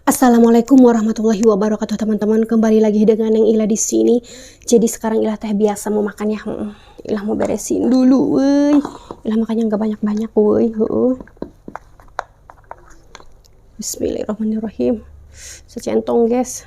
Assalamualaikum warahmatullahi wabarakatuh teman-teman, kembali lagi dengan yang Ila di sini. Jadi sekarang Ila teh biasa mau makan ya. Ila mau beresin dulu, woi. Ila makannya nggak banyak-banyak, woi. Bismillahirrahmanirrahim. Secentong, guys.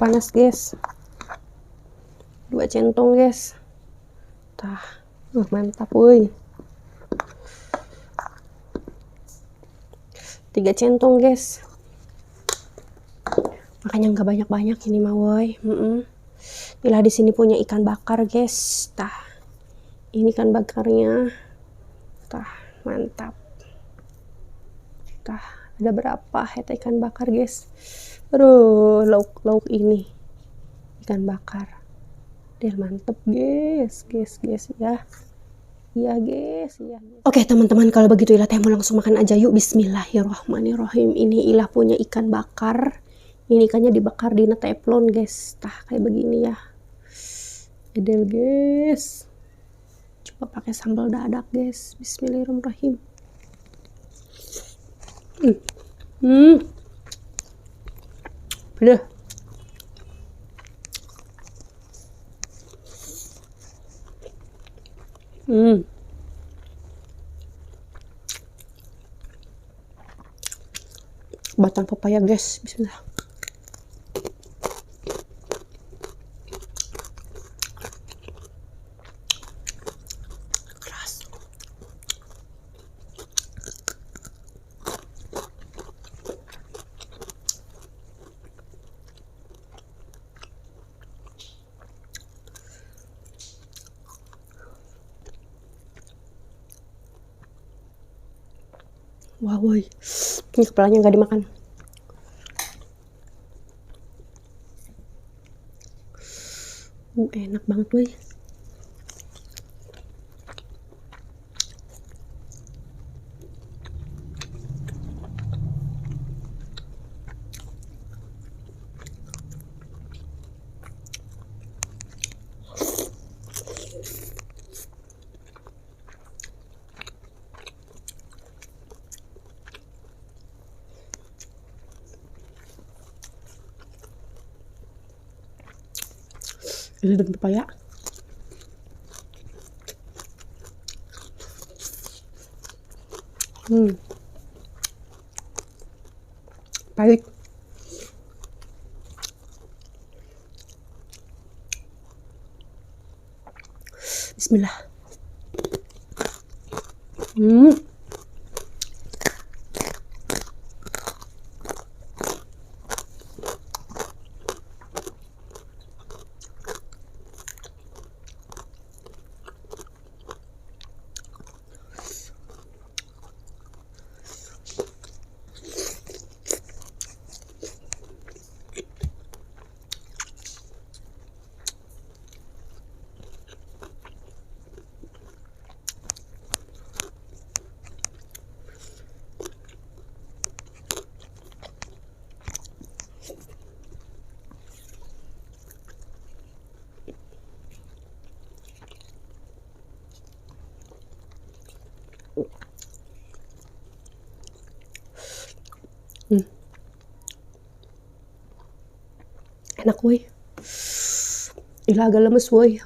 Panas, guys. 2 centong, guys. Tah, mantap, woi. 3 centong, guys. Makanya nggak banyak-banyak ini mah, woi. Ila di sini punya ikan bakar, guys. Tah, ini ikan bakarnya. Tah, mantap. Tah, ada berapa het ikan bakar, guys. Aduh, lauk ini ikan bakar. Dia mantep, guys ya. Iya, guys. Oke, teman-teman, kalau begitu Ila teh mau langsung makan aja yuk. Bismillahirrahmanirrahim. Ini Ila punya ikan bakar. Ini ikannya dibakar di teflon, guys. Tah, kayak begini ya. Edel, guys. Coba pakai sambal dadak, guys. Bismillahirrahmanirrahim. Udah. Batang pepaya, guys. Bismillah. Keras. Wah, woi. Ini kepalanya nggak dimakan. Enak banget, woi. Ini dan pepaya. Pahit. Bismillah. Enak, woi. Ila agak lemes, woi.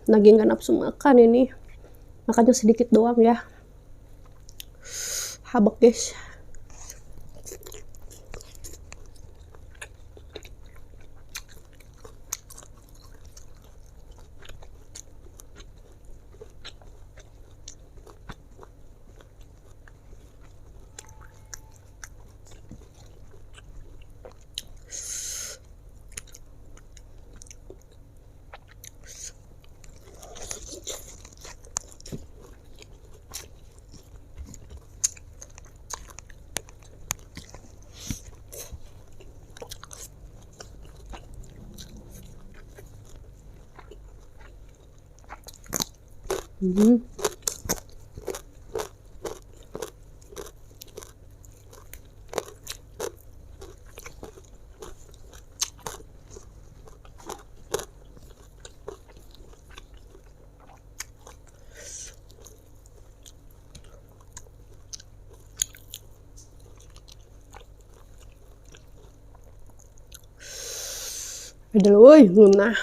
Lagi nggak nafsu makan ini. Makannya sedikit doang ya. Habak, guys. Padahal woi ngeunah.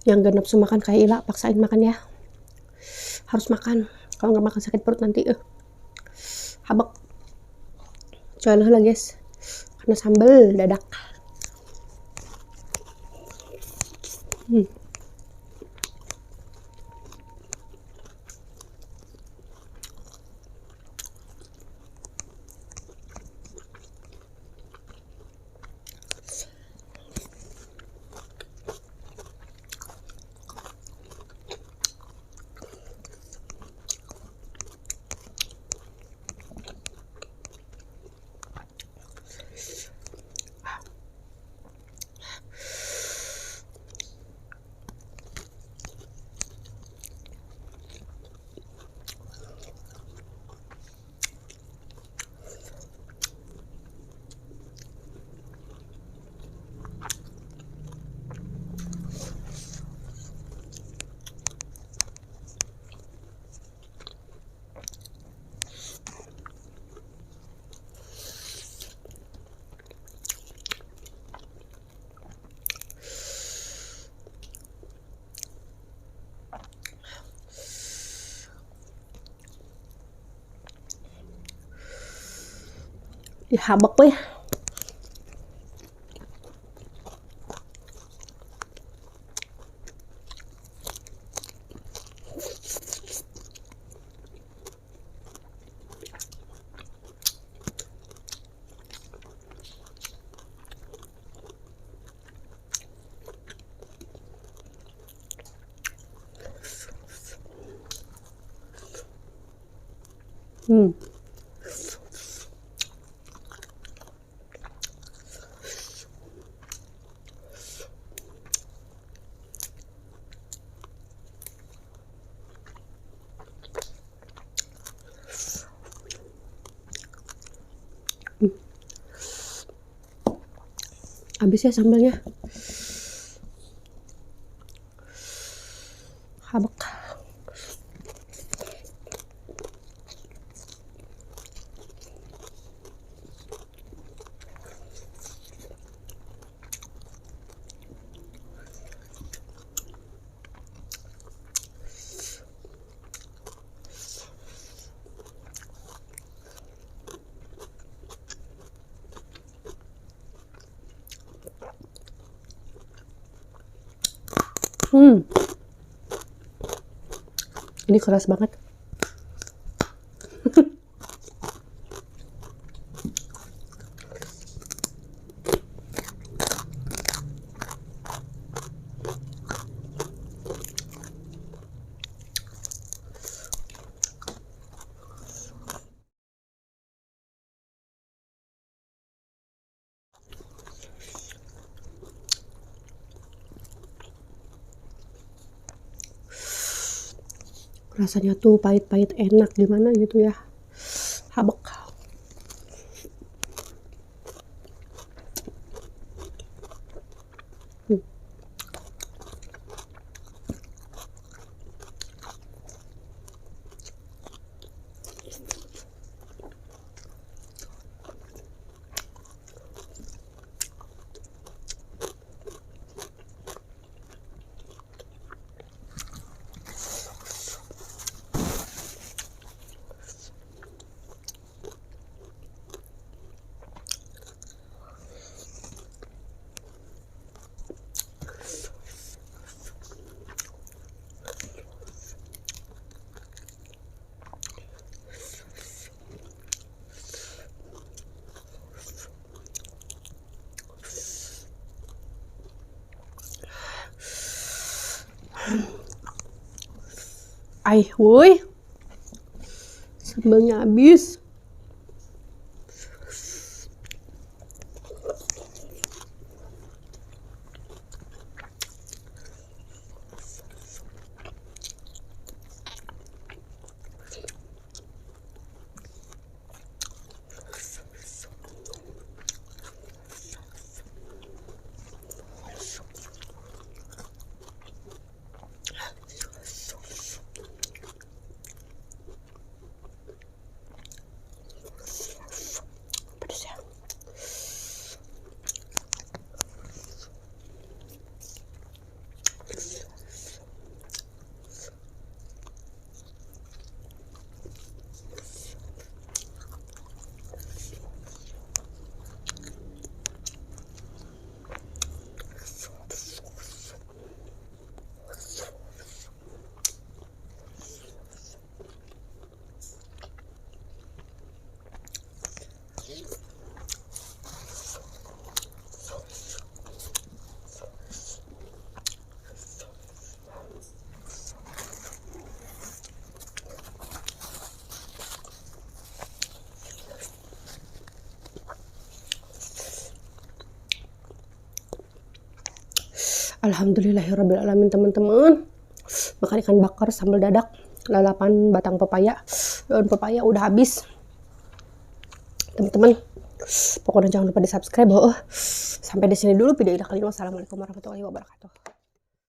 Yang gak nafsu makan kayak Ila, paksain makan ya. Harus makan. Kalau nggak makan sakit perut nanti. Habek. Coba lah guys. Karena sambal dadak. Ya habek weh. Habis ya sambalnya. Habek. Ini keras banget. Rasanya tuh pahit-pahit enak gimana gitu ya. Habek. Woi. Sambalnya habis. Alhamdulillahirrabbilalamin teman-teman. Makan ikan bakar sambal dadak, lalapan batang pepaya. Daun pepaya udah habis. Teman-teman, pokoknya jangan lupa di subscribe. Sampai di sini dulu video ini kali ini. Wassalamualaikum warahmatullahi wabarakatuh.